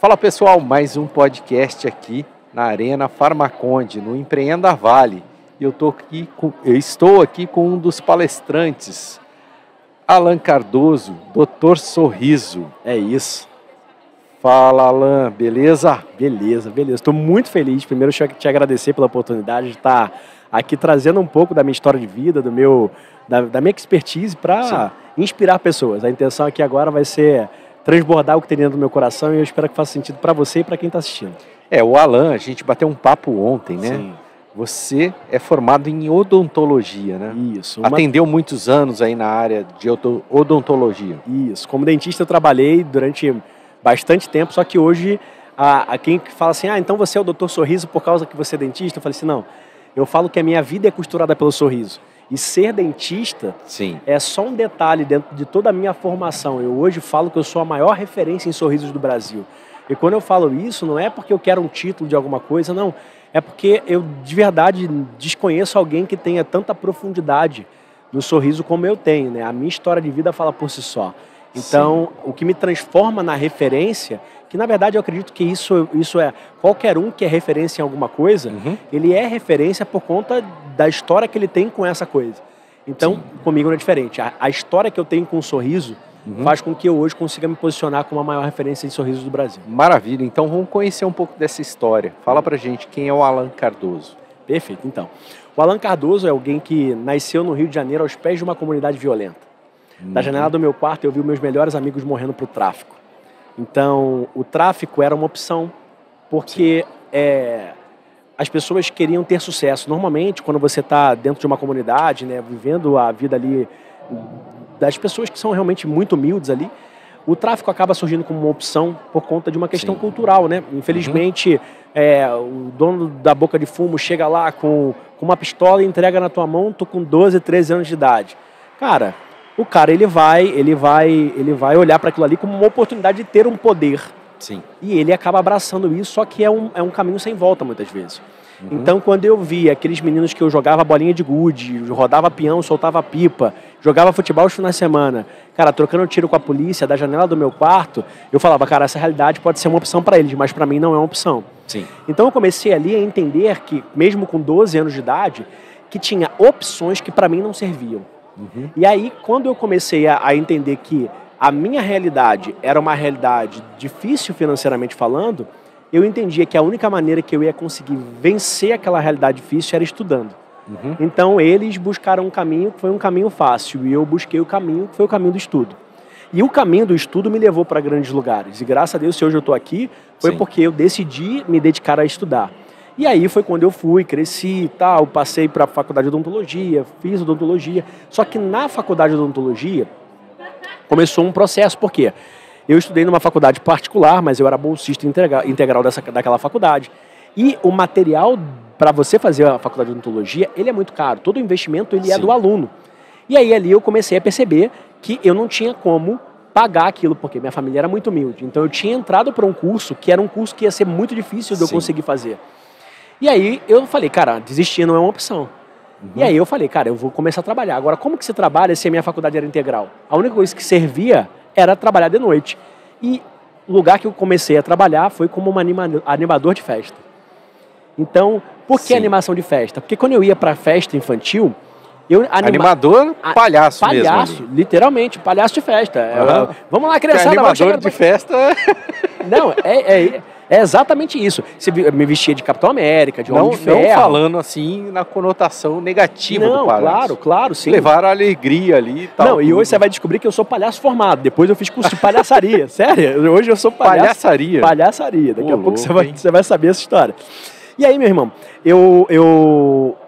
Fala pessoal, mais um podcast aqui na Arena Farmaconde, no Empreenda Vale. E eu estou aqui com um dos palestrantes, Alan Cardoso, Dr. Sorriso. É isso. Fala, Alan, beleza? Beleza. Estou muito feliz. Primeiro, deixa eu te agradecer pela oportunidade de estar aqui trazendo um pouco da minha história de vida, da minha expertise para inspirar pessoas. A intenção aqui agora vai ser transbordar o que tem dentro do meu coração e eu espero que faça sentido para você e para quem está assistindo. O Alan, a gente bateu um papo ontem, né? Sim. Você é formado em odontologia, né? Isso. Atendeu muitos anos aí na área de odontologia. Isso. Como dentista eu trabalhei durante bastante tempo, só que hoje quem fala assim, então você é o Dr. Sorriso por causa que você é dentista, eu falei assim, não. Eu falo que a minha vida é costurada pelo sorriso. E ser dentista é só um detalhe dentro de toda a minha formação. Eu hoje falo que eu sou a maior referência em sorrisos do Brasil. E quando eu falo isso, não é porque eu quero um título de alguma coisa, não. É porque eu, de verdade, desconheço alguém que tenha tanta profundidade no sorriso como eu tenho, né? A minha história de vida fala por si só. Então, o que me transforma na referência, que na verdade eu acredito que isso é qualquer um que é referência em alguma coisa, ele é referência por conta da história que ele tem com essa coisa. Então, comigo não é diferente. A história que eu tenho com o sorriso faz com que eu hoje consiga me posicionar como a maior referência de sorrisos do Brasil. Maravilha. Então, vamos conhecer um pouco dessa história. Fala pra gente quem é o Alan Cardoso. Perfeito. Então, o Alan Cardoso é alguém que nasceu no Rio de Janeiro aos pés de uma comunidade violenta. Da janela do meu quarto eu vi meus melhores amigos morrendo pro tráfico. Então, o tráfico era uma opção, porque as pessoas queriam ter sucesso. Normalmente, quando você está dentro de uma comunidade, né, vivendo a vida ali das pessoas que são realmente muito humildes ali, o tráfico acaba surgindo como uma opção por conta de uma questão cultural, né? Infelizmente, o dono da boca de fumo chega lá com uma pistola e entrega na tua mão, tu com 12, 13 anos de idade. Cara, o cara ele vai olhar para aquilo ali como uma oportunidade de ter um poder. E ele acaba abraçando isso, só que é um caminho sem volta muitas vezes. Então, quando eu vi aqueles meninos que eu jogava bolinha de gude, rodava peão, soltava pipa, jogava futebol os finais de semana, cara, trocando tiro com a polícia da janela do meu quarto, eu falava, cara, essa realidade pode ser uma opção para eles, mas para mim não é uma opção. Então eu comecei ali a entender que, mesmo com 12 anos de idade, que tinha opções que para mim não serviam. E aí, quando eu comecei a entender que a minha realidade era uma realidade difícil financeiramente falando, eu entendia que a única maneira que eu ia conseguir vencer aquela realidade difícil era estudando. Então, eles buscaram um caminho que foi um caminho fácil, e eu busquei o caminho que foi o caminho do estudo. E o caminho do estudo me levou para grandes lugares. E graças a Deus, se hoje eu estou aqui, foi porque eu decidi me dedicar a estudar. E aí foi quando eu fui, cresci e tal, passei para a faculdade de odontologia, fiz odontologia. Só que na faculdade de odontologia começou um processo, por quê? Eu estudei numa faculdade particular, mas eu era bolsista integral daquela faculdade. E o material para você fazer a faculdade de odontologia, ele é muito caro. Todo o investimento ele é do aluno. E aí ali eu comecei a perceber que eu não tinha como pagar aquilo, porque minha família era muito humilde. Então eu tinha entrado para um curso que era um curso que ia ser muito difícil de eu conseguir fazer. E aí eu falei, cara, desistir não é uma opção. E aí eu falei, cara, eu vou começar a trabalhar. Agora, como que você trabalha se a minha faculdade era integral? A única coisa que servia era trabalhar de noite. E o lugar que eu comecei a trabalhar foi como um animador de festa. Então, por que animação de festa? Porque quando eu ia para festa infantil, animador, palhaço mesmo. Palhaço, literalmente, palhaço de festa. Vamos lá, criançada. Animador de festa. Não, é exatamente isso. Você me vestia de Capitão América, de Homem de Ferro. Não falando assim na conotação negativa do palhaço. Claro, sim. Levaram a alegria ali e tal. Não, e hoje você vai descobrir que eu sou palhaço formado. Depois eu fiz curso de palhaçaria. Sério, hoje eu sou palhaço. Palhaçaria? Palhaçaria. Daqui a pouco você vai saber essa história. E aí, meu irmão,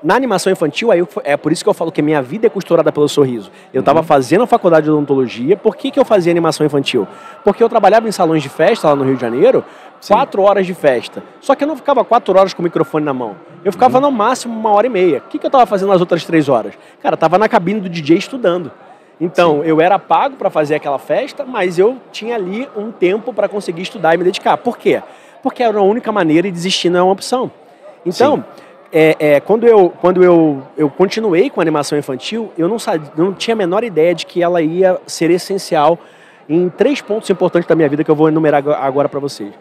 na animação infantil, é por isso que eu falo que a minha vida é costurada pelo sorriso. Eu estava fazendo a faculdade de odontologia. Por que eu fazia animação infantil? Porque eu trabalhava em salões de festa lá no Rio de Janeiro, 4 horas de festa. Só que eu não ficava 4 horas com o microfone na mão. Eu ficava no máximo 1h30. O que eu estava fazendo nas outras 3 horas? Cara, eu estava na cabine do DJ estudando. Então, eu era pago para fazer aquela festa, mas eu tinha ali um tempo para conseguir estudar e me dedicar. Por quê? Porque era a única maneira e desistir não é uma opção. Então, quando eu continuei com a animação infantil, eu não tinha a menor ideia de que ela ia ser essencial em 3 pontos importantes da minha vida que eu vou enumerar agora para vocês.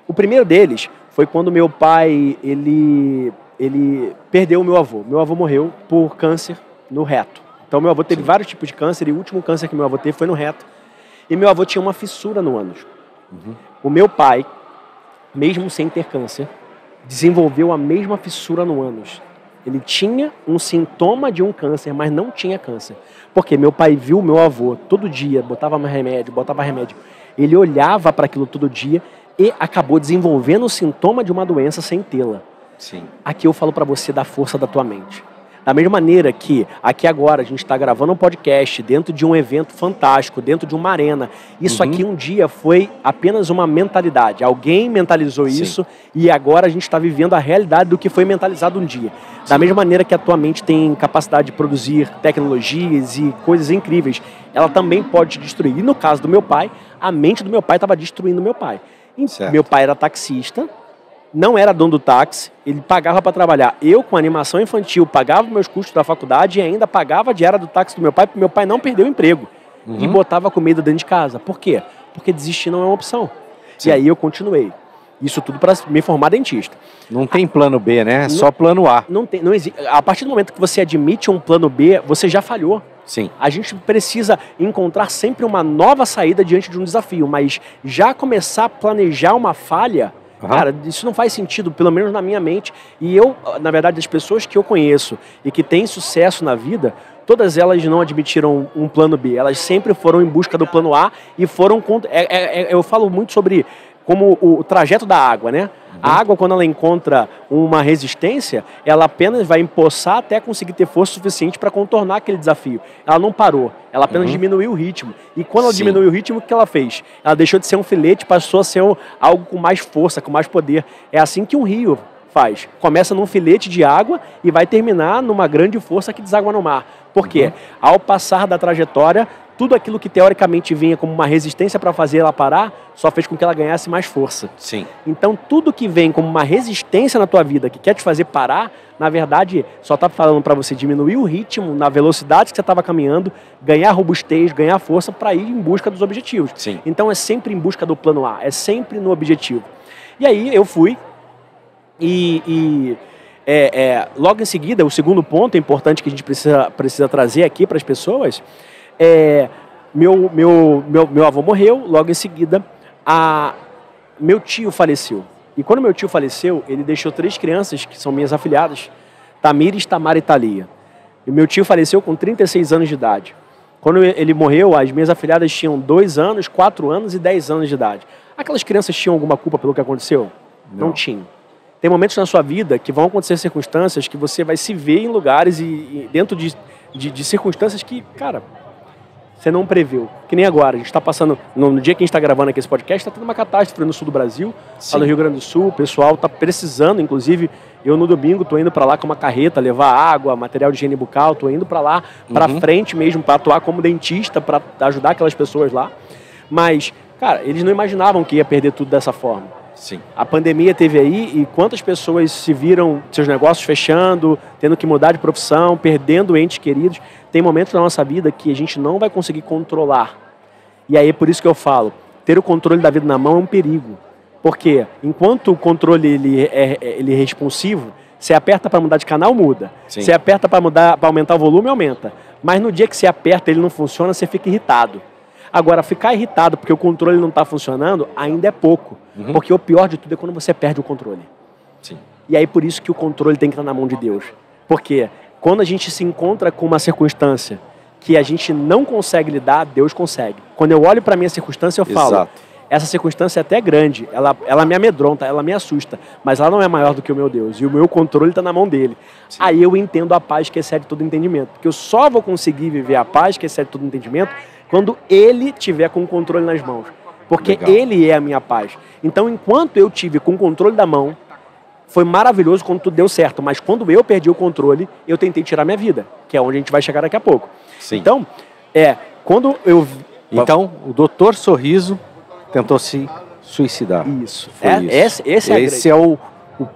O primeiro deles foi quando meu pai, ele perdeu o meu avô. Meu avô morreu por câncer no reto. Então meu avô teve vários tipos de câncer e o último câncer que meu avô teve foi no reto. E meu avô tinha uma fissura no ânus. O meu pai, mesmo sem ter câncer, desenvolveu a mesma fissura no ânus. Ele tinha um sintoma de um câncer, mas não tinha câncer. Porque meu pai viu meu avô todo dia, botava remédio. Ele olhava para aquilo todo dia e acabou desenvolvendo o sintoma de uma doença sem tê-la. Sim. Aqui eu falo para você da força da tua mente. Da mesma maneira que aqui agora a gente está gravando um podcast dentro de um evento fantástico, dentro de uma arena. Isso aqui um dia foi apenas uma mentalidade. Alguém mentalizou isso e agora a gente está vivendo a realidade do que foi mentalizado um dia. Da mesma maneira que a tua mente tem capacidade de produzir tecnologias e coisas incríveis, ela também pode te destruir. E no caso do meu pai, a mente do meu pai estava destruindo meu pai. Meu pai era taxista, não era dono do táxi, ele pagava para trabalhar. Eu, com animação infantil, pagava meus custos da faculdade e ainda pagava a diária do táxi do meu pai, porque meu pai não perdeu o emprego. E botava comida dentro de casa. Por quê? Porque desistir não é uma opção. Sim. E aí eu continuei. Isso tudo para me formar dentista. Não tem plano B, né? É só plano A. Não existe. A partir do momento que você admite um plano B, você já falhou. Sim. A gente precisa encontrar sempre uma nova saída diante de um desafio, mas já começar a planejar uma falha... Cara, isso não faz sentido, pelo menos na minha mente. E eu, na verdade, as pessoas que eu conheço e que têm sucesso na vida, todas elas não admitiram um plano B. Elas sempre foram em busca do plano A e foram... eu falo muito sobre como o trajeto da água, né? A água, quando ela encontra uma resistência, ela apenas vai empoçar até conseguir ter força suficiente para contornar aquele desafio. Ela não parou, ela apenas diminuiu o ritmo. E quando ela diminuiu o ritmo, o que ela fez? Ela deixou de ser um filete, passou a ser algo com mais força, com mais poder. É assim que um rio faz. Começa num filete de água e vai terminar numa grande força que deságua no mar. Por quê? Ao passar da trajetória, tudo aquilo que teoricamente vinha como uma resistência para fazer ela parar, só fez com que ela ganhasse mais força. Sim. Então, tudo que vem como uma resistência na tua vida, que quer te fazer parar, na verdade, só está falando para você diminuir o ritmo na velocidade que você estava caminhando, ganhar robustez, ganhar força para ir em busca dos objetivos. Sim. Então, é sempre em busca do plano A, é sempre no objetivo. E aí, eu fui logo em seguida, o segundo ponto importante que a gente precisa trazer aqui para as pessoas meu avô morreu, logo em seguida meu tio faleceu. E quando meu tio faleceu, ele deixou 3 crianças que são minhas afilhadas, Tamires, Tamara e Thalia. E meu tio faleceu com 36 anos de idade. Quando ele morreu, as minhas afilhadas tinham 2 anos, 4 anos e 10 anos de idade. Aquelas crianças tinham alguma culpa pelo que aconteceu? Não tinham. Tem momentos na sua vida que vão acontecer circunstâncias que você vai se ver em lugares e dentro de circunstâncias que, cara, você não preveu. Que nem agora, a gente está passando, no dia que a gente está gravando aqui esse podcast, está tendo uma catástrofe no sul do Brasil, lá no Rio Grande do Sul, o pessoal está precisando, inclusive, eu no domingo estou indo para lá com uma carreta, levar água, material de higiene bucal, estou indo para lá, para frente mesmo, para atuar como dentista, para ajudar aquelas pessoas lá. Mas, cara, eles não imaginavam que ia perder tudo dessa forma. Sim. A pandemia teve aí e quantas pessoas se viram seus negócios fechando, tendo que mudar de profissão, perdendo entes queridos. Tem momentos na nossa vida que a gente não vai conseguir controlar. E aí é por isso que eu falo, ter o controle da vida na mão é um perigo. Porque enquanto o controle ele é responsivo, você aperta para mudar de canal, muda. Sim. Você aperta para aumentar o volume, aumenta. Mas no dia que você aperta ele não funciona, você fica irritado. Agora, ficar irritado porque o controle não está funcionando ainda é pouco. Porque o pior de tudo é quando você perde o controle. Sim. E aí por isso que o controle tem que estar na mão de Deus. Porque quando a gente se encontra com uma circunstância que a gente não consegue lidar, Deus consegue. Quando eu olho para a minha circunstância, eu falo, essa circunstância é até grande, ela me amedronta, ela me assusta, mas ela não é maior do que o meu Deus. E o meu controle está na mão dele. Sim. Aí eu entendo a paz que excede todo entendimento. Porque eu só vou conseguir viver a paz que excede todo entendimento quando Ele tiver com o controle nas mãos. Porque Ele é a minha paz. Então, enquanto eu tive com o controle da mão, foi maravilhoso quando tudo deu certo. Mas quando eu perdi o controle, eu tentei tirar minha vida, que é onde a gente vai chegar daqui a pouco. Sim. Então, quando eu... Então, o Dr. Sorriso tentou se suicidar. Isso. Esse é o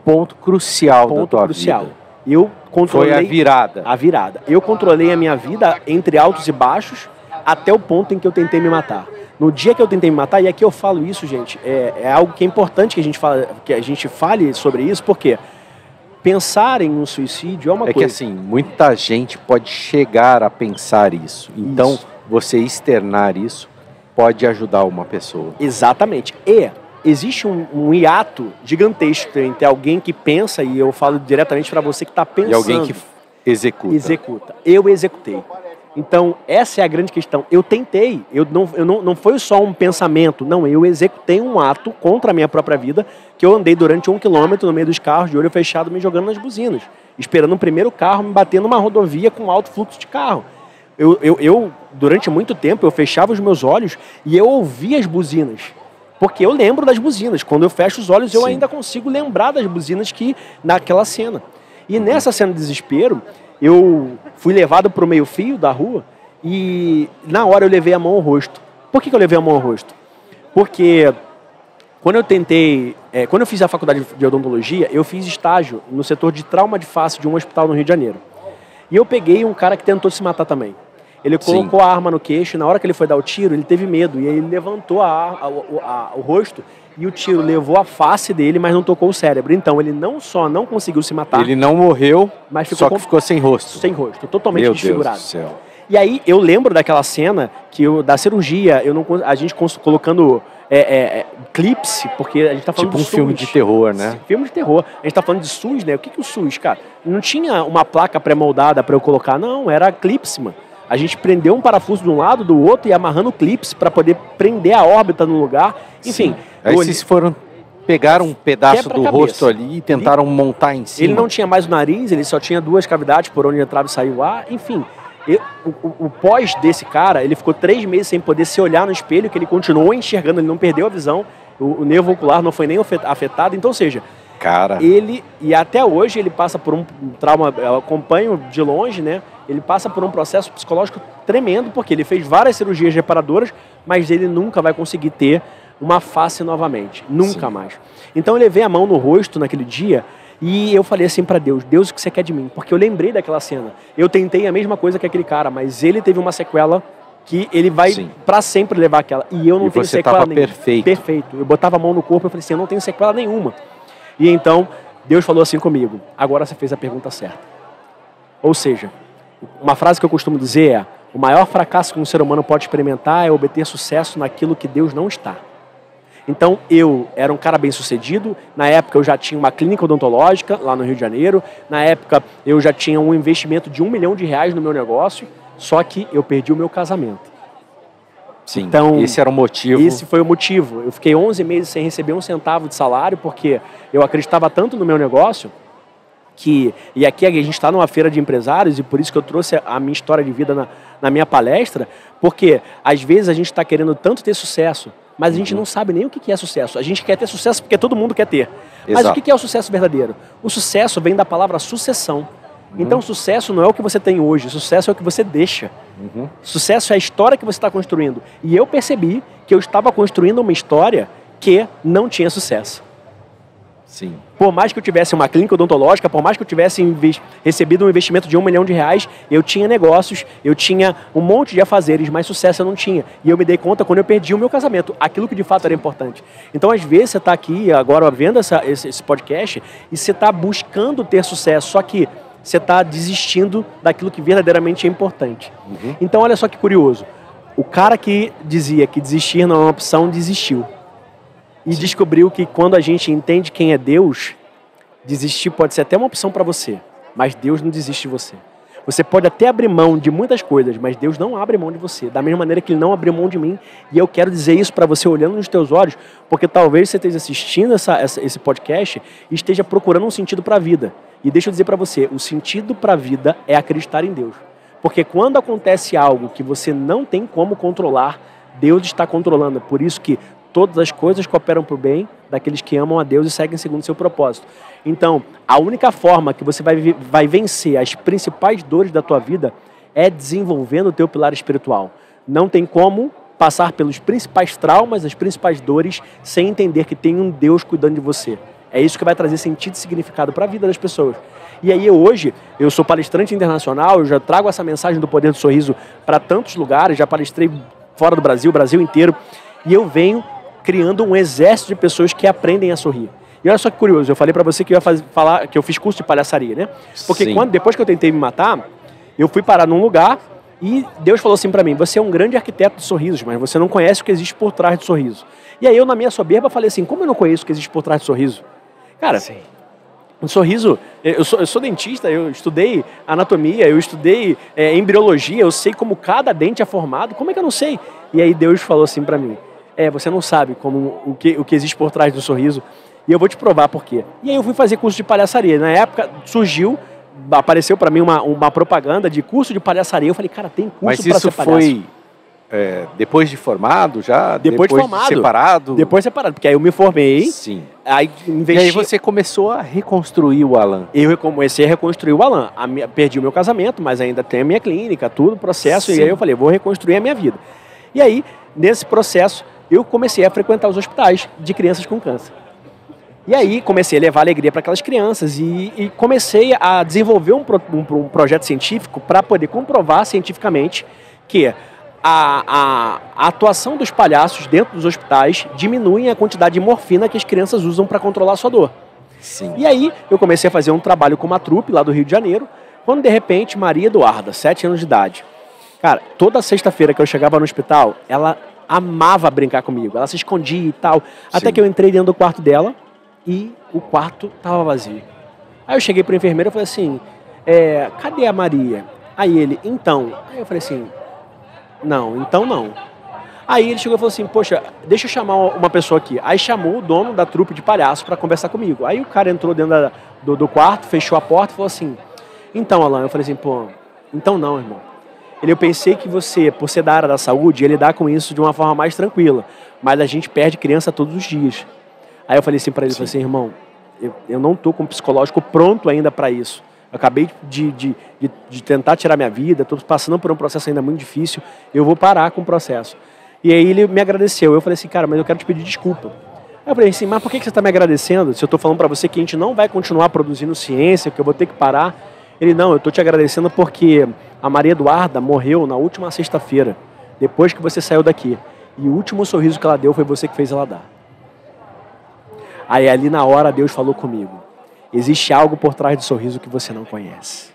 ponto crucial da tua vida. Eu controlei... Foi a virada. A virada. Eu controlei a minha vida entre altos e baixos até o ponto em que eu tentei me matar. No dia que eu tentei me matar, e aqui eu falo isso, gente, é algo que é importante que a gente fale sobre isso, porque pensar em um suicídio é uma coisa. É que assim, muita gente pode chegar a pensar isso. Então, você externar isso pode ajudar uma pessoa. Exatamente. E existe um hiato gigantesco entre alguém que pensa, e eu falo diretamente para você que está pensando. E alguém que executa. Eu executei. Então, essa é a grande questão. Eu tentei, não foi só um pensamento, não, eu executei um ato contra a minha própria vida, que eu andei durante 1 quilômetro no meio dos carros, de olho fechado, me jogando nas buzinas, esperando o primeiro carro me bater numa rodovia com alto fluxo de carro. Eu, durante muito tempo, eu fechava os meus olhos e eu ouvia as buzinas, porque eu lembro das buzinas. Quando eu fecho os olhos, eu ainda consigo lembrar das buzinas que naquela cena. E nessa cena de desespero, eu fui levado para o meio-fio da rua e na hora eu levei a mão ao rosto. Por que eu levei a mão ao rosto? Porque quando eu fiz a faculdade de odontologia, eu fiz estágio no setor de trauma de face de um hospital no Rio de Janeiro. E eu peguei um cara que tentou se matar também. Ele colocou a arma no queixo e na hora que ele foi dar o tiro, ele teve medo. E aí ele levantou o rosto e o tiro levou a face dele, mas não tocou o cérebro. Então ele não só não conseguiu se matar... Ele não morreu, mas ficou sem rosto. Sem rosto, totalmente Meu desfigurado. Deus do céu. E aí eu lembro daquela cena da cirurgia, a gente colocando clips, porque a gente tá falando tipo de SUS. Filme de terror, né? Filme de terror. A gente tá falando de SUS, né? O que é o SUS, cara? Não tinha uma placa pré-moldada para eu colocar, não, era clips, mano. A gente prendeu um parafuso de um lado, do outro e amarrando clips para poder prender a órbita no lugar. Enfim. Aí vocês pegaram um pedaço do rosto ali e tentaram montar em cima. Ele não tinha mais o nariz, ele só tinha 2 cavidades por onde entrava e saiu o ar. Enfim, o pós desse cara, ele ficou 3 meses sem poder se olhar no espelho, que ele continuou enxergando, ele não perdeu a visão. O nervo ocular não foi nem afetado. Então, ou seja... Cara. E até hoje ele passa por um trauma, eu acompanho de longe, né? Ele passa por um processo psicológico tremendo, porque ele fez várias cirurgias reparadoras, mas ele nunca vai conseguir ter uma face novamente. Nunca mais. Então eu levei a mão no rosto naquele dia e eu falei assim para Deus, Deus, o que você quer de mim? Porque eu lembrei daquela cena. Eu tentei a mesma coisa que aquele cara, mas ele teve uma sequela que ele vai para sempre levar aquela. E eu não tenho sequela nenhuma. Perfeito. Eu botava a mão no corpo e falei assim, eu não tenho sequela nenhuma. E então, Deus falou assim comigo, agora você fez a pergunta certa. Ou seja, uma frase que eu costumo dizer é, o maior fracasso que um ser humano pode experimentar é obter sucesso naquilo que Deus não está. Então, eu era um cara bem sucedido, na época eu já tinha uma clínica odontológica lá no Rio de Janeiro, na época eu já tinha um investimento de R$1 milhão no meu negócio, só que eu perdi o meu casamento. Sim, então, esse era o motivo. Esse foi o motivo. Eu fiquei 11 meses sem receber um centavo de salário, porque eu acreditava tanto no meu negócio, e aqui a gente está numa feira de empresários, e por isso que eu trouxe a minha história de vida na minha palestra, porque às vezes a gente está querendo tanto ter sucesso, mas a gente não sabe nem o que é sucesso. A gente quer ter sucesso porque todo mundo quer ter. Mas o que é o sucesso verdadeiro? O sucesso vem da palavra sucessão. Então, sucesso não é o que você tem hoje, sucesso é o que você deixa. Sucesso é a história que você está construindo. E eu percebi que eu estava construindo uma história que não tinha sucesso. Sim. Por mais que eu tivesse uma clínica odontológica, por mais que eu tivesse recebido um investimento de R$1 milhão, eu tinha negócios, eu tinha um monte de afazeres, mas sucesso eu não tinha. E eu me dei conta quando eu perdi o meu casamento, aquilo que de fato era importante. Então, às vezes, você está aqui agora vendo esse podcast e você está buscando ter sucesso, só que você está desistindo daquilo que verdadeiramente é importante. Então, olha só que curioso. O cara que dizia que desistir não é uma opção, desistiu. E descobriu que quando a gente entende quem é Deus, desistir pode ser até uma opção para você, mas Deus não desiste de você. Você pode até abrir mão de muitas coisas, mas Deus não abre mão de você. Da mesma maneira que Ele não abriu mão de mim. E eu quero dizer isso para você olhando nos teus olhos, porque talvez você esteja assistindo esse podcast e esteja procurando um sentido para a vida. E deixa eu dizer para você, o sentido para a vida é acreditar em Deus. Porque quando acontece algo que você não tem como controlar, Deus está controlando. Por isso que todas as coisas cooperam para o bem daqueles que amam a Deus e seguem segundo o seu propósito. Então, a única forma que você vai vencer as principais dores da tua vida é desenvolvendo o teu pilar espiritual. Não tem como passar pelos principais traumas, as principais dores, sem entender que tem um Deus cuidando de você. É isso que vai trazer sentido e significado para a vida das pessoas. E aí hoje, eu sou palestrante internacional, eu já trago essa mensagem do poder do sorriso para tantos lugares, já palestrei fora do Brasil, Brasil inteiro. E eu venho criando um exército de pessoas que aprendem a sorrir. E olha só que curioso, eu falei pra você que eu ia falar que eu fiz curso de palhaçaria, né? Porque depois que eu tentei me matar, eu fui parar num lugar e Deus falou assim pra mim: você é um grande arquiteto de sorrisos, mas você não conhece o que existe por trás do sorriso. E aí eu, na minha soberba, falei assim: como eu não conheço o que existe por trás do sorriso? Cara, um sorriso... Eu sou dentista, eu estudei anatomia, eu estudei embriologia, eu sei como cada dente é formado. Como é que eu não sei? E aí Deus falou assim pra mim: você não sabe o que existe por trás do sorriso. E eu vou te provar por quê. E aí eu fui fazer curso de palhaçaria. Na época apareceu pra mim uma propaganda de curso de palhaçaria. Eu falei: cara, tem curso pra ser palhaço. Mas isso foi depois de formado já? Depois de formado. Separado? Depois separado, porque aí eu me formei. Sim. Aí investi... E aí você começou a reconstruir o Alan? Eu comecei a reconstruir o Alan. Perdi o meu casamento, mas ainda tenho a minha clínica, tudo, processo. Sim. E aí eu falei: vou reconstruir a minha vida. E aí, nesse processo, eu comecei a frequentar os hospitais de crianças com câncer. E aí comecei a levar alegria para aquelas crianças e comecei a desenvolver um projeto científico para poder comprovar cientificamente que a atuação dos palhaços dentro dos hospitais diminui a quantidade de morfina que as crianças usam para controlar a sua dor. Sim. E aí eu comecei a fazer um trabalho com uma trupe lá do Rio de Janeiro, quando de repente Maria Eduarda, 7 anos de idade, cara, toda sexta-feira que eu chegava no hospital, ela amava brincar comigo, ela se escondia e tal, até que eu entrei dentro do quarto dela e o quarto estava vazio. Aí eu cheguei para o enfermeiro e falei assim: cadê a Maria? Aí ele: então. Aí eu falei assim: não, então não. Aí ele chegou e falou assim: poxa, deixa eu chamar uma pessoa aqui. Aí chamou o dono da trupe de palhaço para conversar comigo. Aí o cara entrou dentro do quarto, fechou a porta e falou assim: então, Alan. Eu falei assim: pô, então não, irmão. Eu pensei que você, por ser da área da saúde, ia lidar com isso de uma forma mais tranquila, mas a gente perde criança todos os dias. Aí eu falei assim para ele: falei assim, irmão, eu não estou com o psicológico pronto ainda para isso. Eu acabei de tentar tirar minha vida, estou passando por um processo ainda muito difícil, eu vou parar com o processo. E aí ele me agradeceu. Eu falei assim: cara, mas eu quero te pedir desculpa. Aí eu falei assim: mas por que você está me agradecendo se eu estou falando para você que a gente não vai continuar produzindo ciência, que eu vou ter que parar? Ele: não, eu estou te agradecendo porque a Maria Eduarda morreu na última sexta-feira, depois que você saiu daqui. E o último sorriso que ela deu foi você que fez ela dar. Aí ali na hora Deus falou comigo: existe algo por trás do sorriso que você não conhece.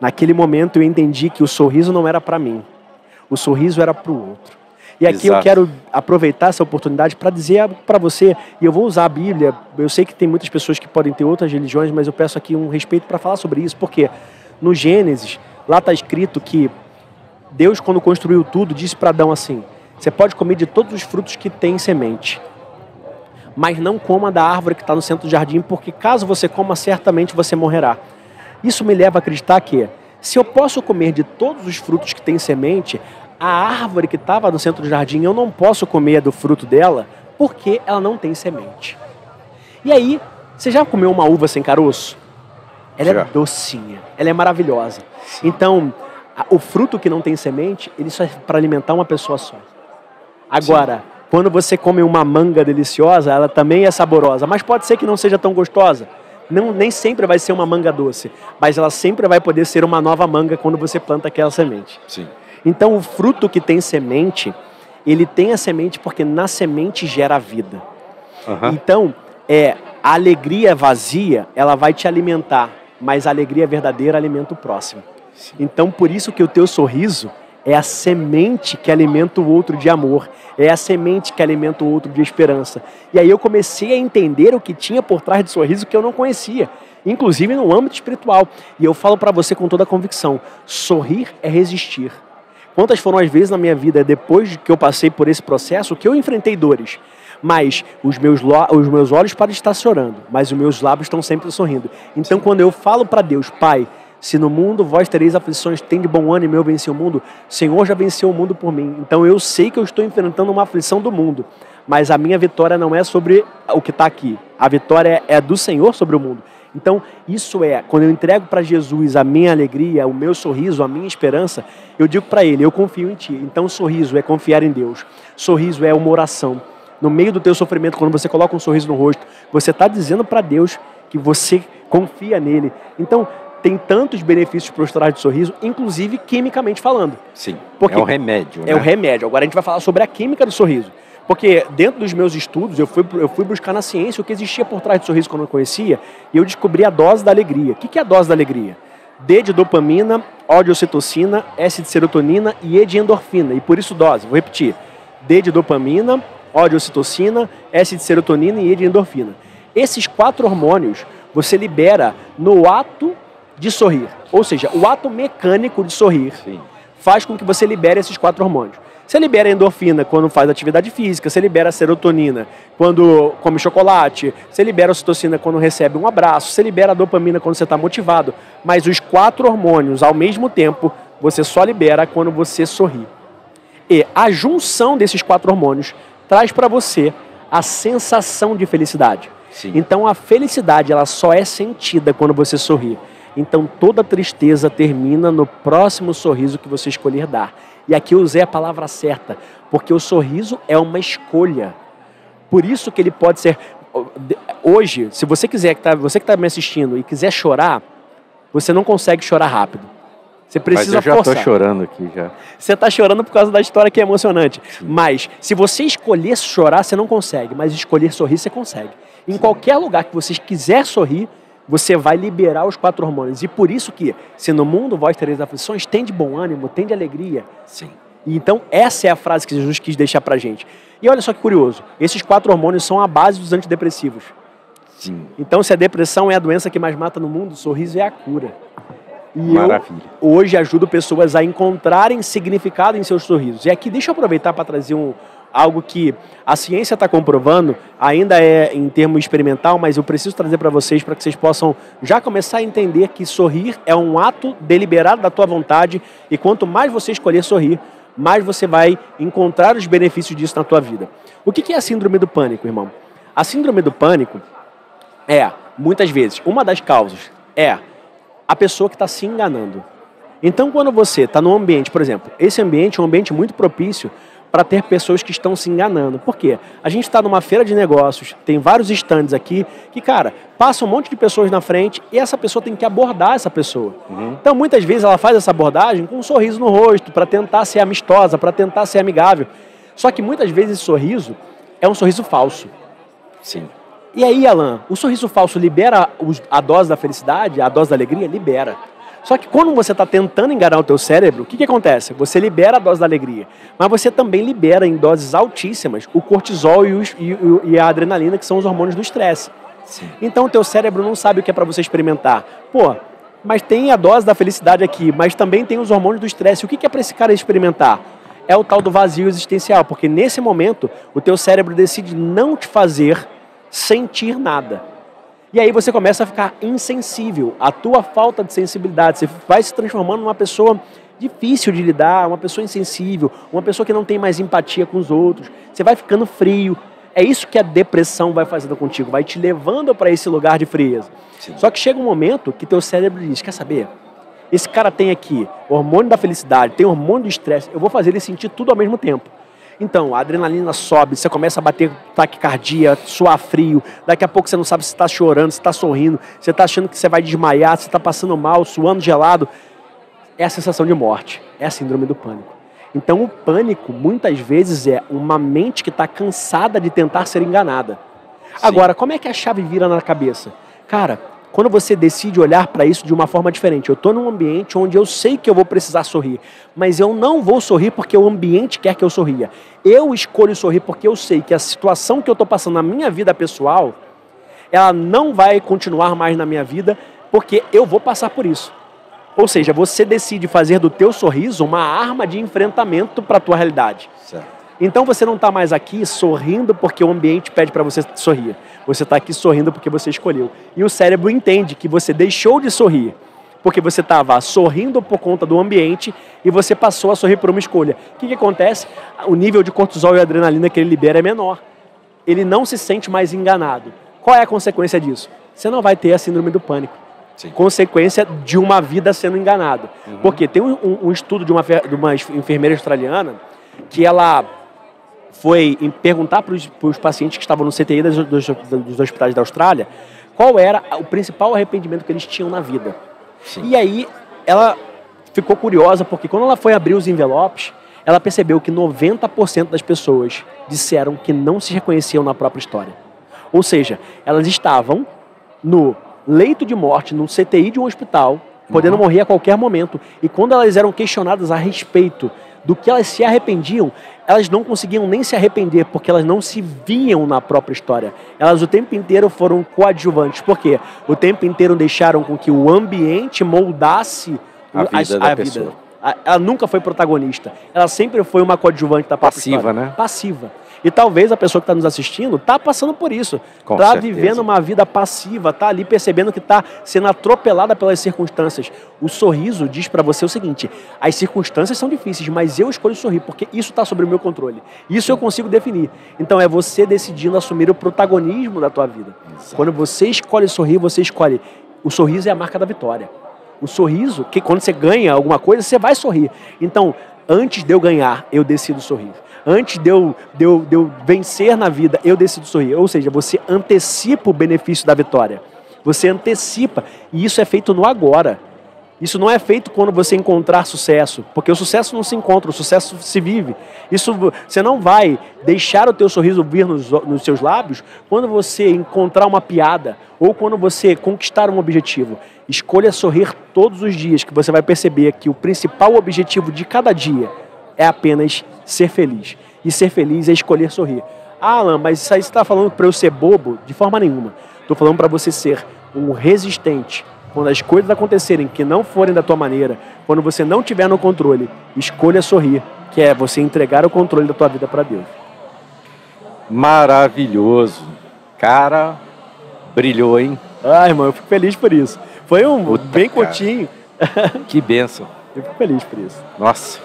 Naquele momento eu entendi que o sorriso não era para mim, o sorriso era para o outro. E aqui eu quero aproveitar essa oportunidade para dizer para você, e eu vou usar a Bíblia, eu sei que tem muitas pessoas que podem ter outras religiões, mas eu peço aqui um respeito para falar sobre isso, porque no Gênesis, lá está escrito que Deus, quando construiu tudo, disse para Adão assim: você pode comer de todos os frutos que tem semente, mas não coma da árvore que está no centro do jardim, porque caso você coma, certamente você morrerá. Isso me leva a acreditar que, se eu posso comer de todos os frutos que tem semente, a árvore que estava no centro do jardim, eu não posso comer do fruto dela, porque ela não tem semente. E aí, você já comeu uma uva sem caroço? Ela é docinha, ela é maravilhosa. Então, o fruto que não tem semente, ele só é para alimentar uma pessoa só. Agora, quando você come uma manga deliciosa, ela também é saborosa, mas pode ser que não seja tão gostosa. Nem sempre vai ser uma manga doce, mas ela sempre vai poder ser uma nova manga quando você planta aquela semente. Sim. Então, o fruto que tem semente, ele tem a semente porque na semente gera vida. Uhum. Então, a alegria vazia, ela vai te alimentar, mas a alegria verdadeira alimenta o próximo. Sim. Então, por isso que o teu sorriso é a semente que alimenta o outro de amor, é a semente que alimenta o outro de esperança. E aí eu comecei a entender o que tinha por trás do sorriso que eu não conhecia, inclusive no âmbito espiritual. E eu falo para você com toda a convicção: sorrir é resistir. Quantas foram as vezes na minha vida, depois que eu passei por esse processo, que eu enfrentei dores, mas os meus olhos param de estar chorando, mas os meus lábios estão sempre sorrindo. Então, quando eu falo para Deus: Pai, se no mundo vós tereis aflições, tem de bom ânimo, eu venci o mundo, o Senhor já venceu o mundo por mim. Então eu sei que eu estou enfrentando uma aflição do mundo, mas a minha vitória não é sobre o que está aqui. A vitória é do Senhor sobre o mundo. Então, isso quando eu entrego para Jesus a minha alegria, o meu sorriso, a minha esperança, eu digo para Ele: eu confio em Ti. Então, sorriso é confiar em Deus. Sorriso é uma oração. No meio do teu sofrimento, quando você coloca um sorriso no rosto, você está dizendo para Deus que você confia nele. Então, tem tantos benefícios para o estourado de sorriso, inclusive quimicamente falando. Sim, Porque é o remédio, né? É o remédio. Agora a gente vai falar sobre a química do sorriso. Porque dentro dos meus estudos, eu fui buscar na ciência o que existia por trás do sorriso que eu não conhecia, e eu descobri a dose da alegria. O que é a dose da alegria? D de dopamina, O de ocitocina, S de serotonina e E de endorfina. E por isso dose. Vou repetir. D de dopamina, O de ocitocina, S de serotonina e E de endorfina. Esses 4 hormônios você libera no ato de sorrir. Ou seja, o ato mecânico de sorrir faz com que você libere esses 4 hormônios. Você libera a endorfina quando faz atividade física, você libera a serotonina quando come chocolate, você libera a ocitocina quando recebe um abraço, você libera a dopamina quando você está motivado. Mas os 4 hormônios, ao mesmo tempo, você só libera quando você sorri. E a junção desses 4 hormônios traz para você a sensação de felicidade. Sim. Então a felicidade ela só é sentida quando você sorri. Então toda tristeza termina no próximo sorriso que você escolher dar. E aqui eu usei a palavra certa, porque o sorriso é uma escolha. Por isso que ele pode ser... Hoje, se você quiser, você que está me assistindo e quiser chorar, você não consegue chorar rápido. Você precisa forçar. Mas eu já estou chorando aqui já. Você está chorando por causa da história que é emocionante. Sim. Mas se você escolher chorar, você não consegue. Mas escolher sorrir, você consegue. Em qualquer lugar que você quiser sorrir, você vai liberar os 4 hormônios. E por isso que, se no mundo vós tereis aflições, tem de bom ânimo, tem de alegria. Sim. E então, essa é a frase que Jesus quis deixar pra gente. E olha só que curioso, esses 4 hormônios são a base dos antidepressivos. Sim. Então, se a depressão é a doença que mais mata no mundo, o sorriso é a cura. E maravilha. Eu hoje ajudo pessoas a encontrarem significado em seus sorrisos. E aqui, deixa eu aproveitar para trazer algo que a ciência está comprovando, ainda é em termo experimental, mas eu preciso trazer para vocês que vocês possam já começar a entender que sorrir é um ato deliberado da tua vontade e quanto mais você escolher sorrir, mais você vai encontrar os benefícios disso na tua vida. O que é a síndrome do pânico, irmão? A síndrome do pânico é, muitas vezes, uma das causas é a pessoa que está se enganando. Então, quando você está num ambiente, por exemplo, esse ambiente é um ambiente muito propício para ter pessoas que estão se enganando. Por quê? A gente está numa feira de negócios, tem vários estandes aqui, que, cara, passa um monte de pessoas na frente e essa pessoa tem que abordar essa pessoa. Então, muitas vezes, ela faz essa abordagem com um sorriso no rosto, para tentar ser amistosa, para tentar ser amigável. Só que, muitas vezes, esse sorriso é um sorriso falso. Sim. E aí, Alan, o sorriso falso libera a dose da felicidade, a dose da alegria? Libera. Só que quando você está tentando enganar o teu cérebro, o que acontece? Você libera a dose da alegria, mas você também libera em doses altíssimas o cortisol e a adrenalina, que são os hormônios do estresse. Então o teu cérebro não sabe o que é para você experimentar. Pô, mas tem a dose da felicidade aqui, mas também tem os hormônios do estresse. O que é para esse cara experimentar? É o tal do vazio existencial, porque nesse momento o teu cérebro decide não te fazer sentir nada. E aí você começa a ficar insensível, a tua falta de sensibilidade, você vai se transformando numa pessoa difícil de lidar, uma pessoa insensível, uma pessoa que não tem mais empatia com os outros, você vai ficando frio. É isso que a depressão vai fazendo contigo, vai te levando para esse lugar de frieza. Sim. Só que chega um momento que teu cérebro diz, quer saber? Esse cara tem aqui hormônio da felicidade, tem hormônio do estresse, eu vou fazer ele sentir tudo ao mesmo tempo. Então, a adrenalina sobe, você começa a bater taquicardia, suar frio, daqui a pouco você não sabe se está chorando, se está sorrindo, você está achando que você vai desmaiar, você está passando mal, suando gelado. É a sensação de morte, é a síndrome do pânico. Então, o pânico, muitas vezes, é uma mente que está cansada de tentar ser enganada. Sim. Agora, como é que a chave vira na cabeça? Cara, quando você decide olhar para isso de uma forma diferente, eu estou num ambiente onde eu sei que eu vou precisar sorrir, mas eu não vou sorrir porque o ambiente quer que eu sorria. Eu escolho sorrir porque eu sei que a situação que eu estou passando na minha vida pessoal, ela não vai continuar mais na minha vida porque eu vou passar por isso. Ou seja, você decide fazer do teu sorriso uma arma de enfrentamento para a tua realidade. Certo. Então você não está mais aqui sorrindo porque o ambiente pede para você sorrir. Você está aqui sorrindo porque você escolheu. E o cérebro entende que você deixou de sorrir porque você estava sorrindo por conta do ambiente e você passou a sorrir por uma escolha. O que acontece? O nível de cortisol e adrenalina que ele libera é menor. Ele não se sente mais enganado. Qual é a consequência disso? Você não vai ter a síndrome do pânico. Sim. Consequência de uma vida sendo enganada. Porque tem um estudo de uma enfermeira australiana que ela foi perguntar para os pacientes que estavam no CTI dos hospitais da Austrália qual era o principal arrependimento que eles tinham na vida. Sim. E aí ela ficou curiosa, porque quando ela foi abrir os envelopes, ela percebeu que 90% das pessoas disseram que não se reconheciam na própria história. Ou seja, elas estavam no leito de morte, no CTI de um hospital, podendo morrer a qualquer momento. E quando elas eram questionadas a respeito do que elas se arrependiam, elas não conseguiam nem se arrepender, porque elas não se viam na própria história. Elas o tempo inteiro foram coadjuvantes. Por quê? O tempo inteiro deixaram com que o ambiente moldasse a vida. Ela nunca foi protagonista. Ela sempre foi uma coadjuvante da própria Passiva, história. né? Passiva. E talvez a pessoa que está nos assistindo está passando por isso. Está vivendo uma vida passiva, está ali percebendo que está sendo atropelada pelas circunstâncias. O sorriso diz para você o seguinte: as circunstâncias são difíceis, mas eu escolho sorrir, porque isso está sob o meu controle. Isso eu consigo definir. Então é você decidindo assumir o protagonismo da tua vida. Exato. Quando você escolhe sorrir, você escolhe. O sorriso é a marca da vitória. O sorriso, que quando você ganha alguma coisa, você vai sorrir. Então, antes de eu ganhar, eu decido sorrir. Antes de eu vencer na vida, eu decido sorrir. Ou seja, você antecipa o benefício da vitória. Você antecipa. E isso é feito no agora. Isso não é feito quando você encontrar sucesso. Porque o sucesso não se encontra, o sucesso se vive. Isso, você não vai deixar o teu sorriso vir nos seus lábios quando você encontrar uma piada ou quando você conquistar um objetivo. Escolha sorrir todos os dias, que você vai perceber que o principal objetivo de cada dia é apenas ser feliz. E ser feliz é escolher sorrir. Ah, Alan, mas isso aí você está falando para eu ser bobo? De forma nenhuma. Estou falando para você ser um resistente. Quando as coisas acontecerem que não forem da tua maneira, quando você não tiver no controle, escolha sorrir, que é você entregar o controle da tua vida para Deus. Maravilhoso. Cara, brilhou, hein? Ah, irmão, eu fico feliz por isso. Foi bem curtinho. Que bênção. Eu fico feliz por isso. Nossa,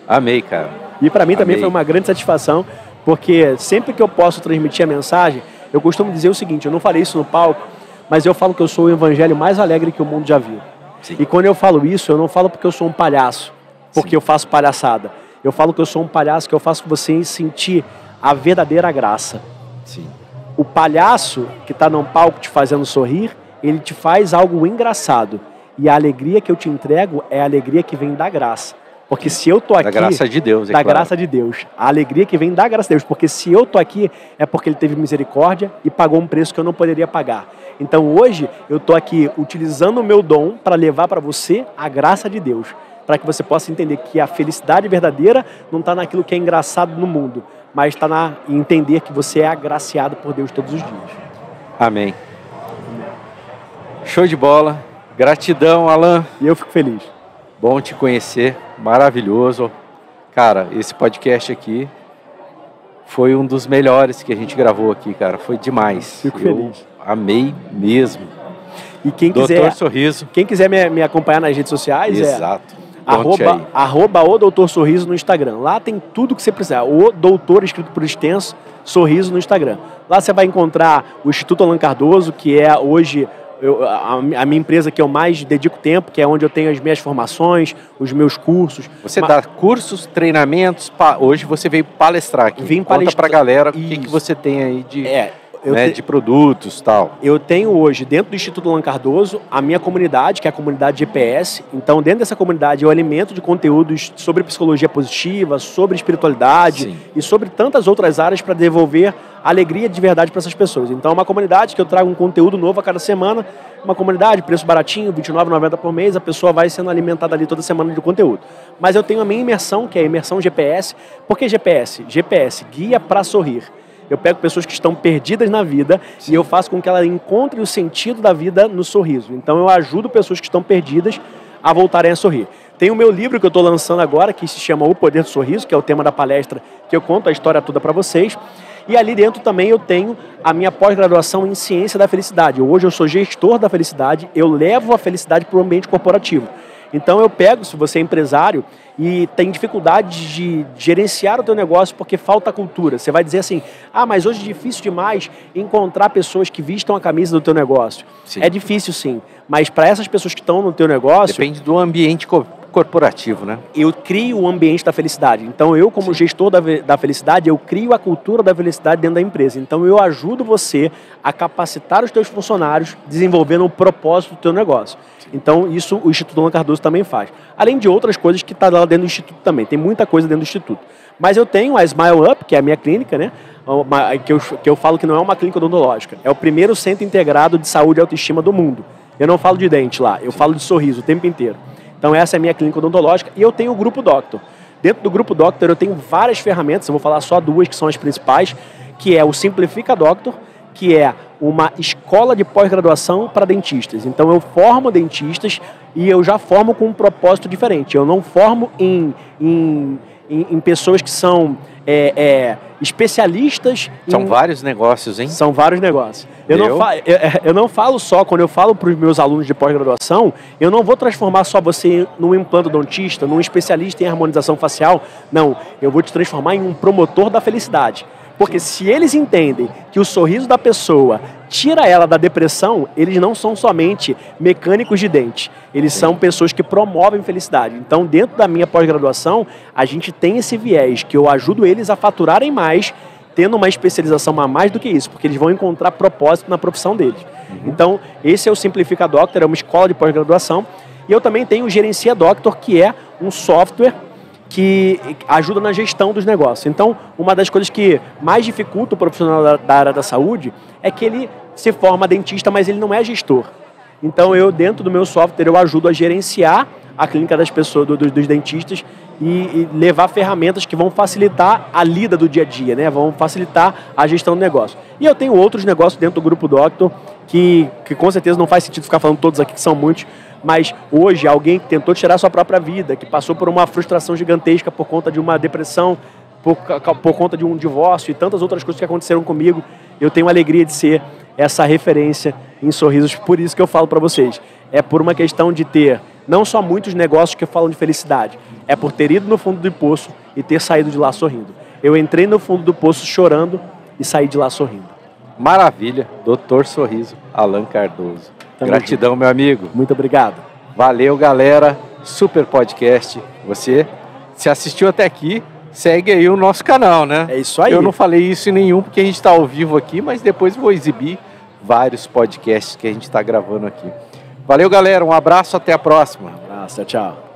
amei, cara. E para mim também foi uma grande satisfação, porque sempre que eu posso transmitir a mensagem, eu costumo dizer o seguinte: eu não falei isso no palco, mas eu falo que eu sou o evangelho mais alegre que o mundo já viu. Sim. E quando eu falo isso, eu não falo porque eu sou um palhaço, porque eu faço palhaçada. Eu falo que eu sou um palhaço, que eu faço você sentir a verdadeira graça. Sim. O palhaço que está num palco te fazendo sorrir, ele te faz algo engraçado. E a alegria que eu te entrego é a alegria que vem da graça. Porque se eu tô aqui... Da graça de Deus, Da graça de Deus. A alegria que vem da graça de Deus. Porque se eu tô aqui, é porque Ele teve misericórdia e pagou um preço que eu não poderia pagar. Então hoje, eu tô aqui utilizando o meu dom para levar para você a graça de Deus. Para que você possa entender que a felicidade verdadeira não está naquilo que é engraçado no mundo, mas está em entender que você é agraciado por Deus todos os dias. Amém. Show de bola. Gratidão, Alan. E eu fico feliz. Bom te conhecer, maravilhoso. Cara, esse podcast aqui foi um dos melhores que a gente gravou aqui, cara. Foi demais. Fico feliz. Amei mesmo. E quem Doutor Sorriso. Quem quiser me acompanhar nas redes sociais, exato. @, o Doutor Sorriso no Instagram. Lá tem tudo que você precisar. O Doutor, escrito por extenso, Sorriso no Instagram. Lá você vai encontrar o Instituto Alan Cardoso, que é hoje... a minha empresa que eu mais dedico tempo, que é onde eu tenho as minhas formações, os meus cursos. Você dá cursos, treinamentos, hoje você veio palestrar aqui. Vim Conta pra galera o que você tem aí de produtos e tal. Eu tenho hoje, dentro do Instituto Alan Cardoso, a minha comunidade, que é a comunidade GPS. Então, dentro dessa comunidade, eu alimento de conteúdos sobre psicologia positiva, sobre espiritualidade. Sim. E sobre tantas outras áreas para devolver alegria de verdade para essas pessoas. Então, é uma comunidade que eu trago um conteúdo novo a cada semana, uma comunidade, preço baratinho, R$ 29,90 por mês, a pessoa vai sendo alimentada ali toda semana de conteúdo. Mas eu tenho a minha imersão, que é a imersão GPS. Por que GPS? GPS, guia para sorrir. Eu pego pessoas que estão perdidas na vida. Sim. E eu faço com que elas encontrem o sentido da vida no sorriso. Então eu ajudo pessoas que estão perdidas a voltarem a sorrir. Tem o meu livro que eu estou lançando agora, que se chama O Poder do Sorriso, que é o tema da palestra, que eu conto a história toda para vocês. E ali dentro também eu tenho a minha pós-graduação em Ciência da Felicidade. Hoje eu sou gestor da felicidade, eu levo a felicidade para o ambiente corporativo. Então eu pego, se você é empresário e tem dificuldade de gerenciar o teu negócio porque falta cultura. Você vai dizer assim, mas hoje é difícil demais encontrar pessoas que vistam a camisa do teu negócio. Sim. É difícil sim, mas para essas pessoas que estão no teu negócio... Depende do ambiente corporativo, né? Eu crio o ambiente da felicidade. Então, eu, como gestor da felicidade, eu crio a cultura da felicidade dentro da empresa. Então, eu ajudo você a capacitar os teus funcionários, desenvolvendo o propósito do teu negócio. Então, isso o Instituto Alan Cardoso também faz. Além de outras coisas que está lá dentro do Instituto também. Tem muita coisa dentro do Instituto. Mas eu tenho a Smile Up, que é a minha clínica, né? Que eu falo que não é uma clínica odontológica. É o primeiro centro integrado de saúde e autoestima do mundo. Eu não falo de dente lá, eu falo de sorriso o tempo inteiro. Então essa é a minha clínica odontológica e eu tenho o Grupo Doctor. Dentro do Grupo Doctor eu tenho várias ferramentas, eu vou falar só duas que são as principais, que é o Simplifica Doctor, que é uma escola de pós-graduação para dentistas. Então eu formo dentistas e eu já formo com um propósito diferente. Eu não formo em pessoas que são especialistas. São vários negócios, hein? São vários negócios. Eu não falo só, quando eu falo para os meus alunos de pós-graduação, eu não vou transformar só você num implantodontista, num especialista em harmonização facial. Não, eu vou te transformar em um promotor da felicidade. Porque se eles entendem que o sorriso da pessoa tira ela da depressão, eles não são somente mecânicos de dente. Eles são pessoas que promovem felicidade. Então, dentro da minha pós-graduação, a gente tem esse viés que eu ajudo eles a faturarem mais, tendo uma especialização a mais do que isso, porque eles vão encontrar propósito na profissão deles. Então, esse é o Simplifica Doctor, é uma escola de pós-graduação. E eu também tenho o Gerencia Doctor, que é um software que ajuda na gestão dos negócios. Então, uma das coisas que mais dificulta o profissional da área da saúde é que ele se forma dentista, mas ele não é gestor. Então, eu, dentro do meu software, eu ajudo a gerenciar a clínica das pessoas, dos dentistas e levar ferramentas que vão facilitar a lida do dia a dia, né? Vão facilitar a gestão do negócio. E eu tenho outros negócios dentro do Grupo Doctor que com certeza não faz sentido ficar falando todos aqui, que são muitos, mas hoje alguém que tentou tirar sua própria vida, que passou por uma frustração gigantesca por conta de uma depressão, por conta de um divórcio e tantas outras coisas que aconteceram comigo, eu tenho a alegria de ser essa referência em sorrisos. Por isso que eu falo para vocês, é por uma questão de ter não só muitos negócios que falam de felicidade, é por ter ido no fundo do poço e ter saído de lá sorrindo. Eu entrei no fundo do poço chorando e saí de lá sorrindo. Maravilha, Doutor Sorriso, Alan Cardoso. Gratidão, meu amigo. Muito obrigado. Valeu, galera. Super podcast. Você se assistiu até aqui, segue aí o nosso canal, né? É isso aí. Eu não falei isso em nenhum, porque a gente está ao vivo aqui, mas depois vou exibir vários podcasts que a gente está gravando aqui. Valeu, galera. Um abraço, até a próxima. Um abraço, tchau.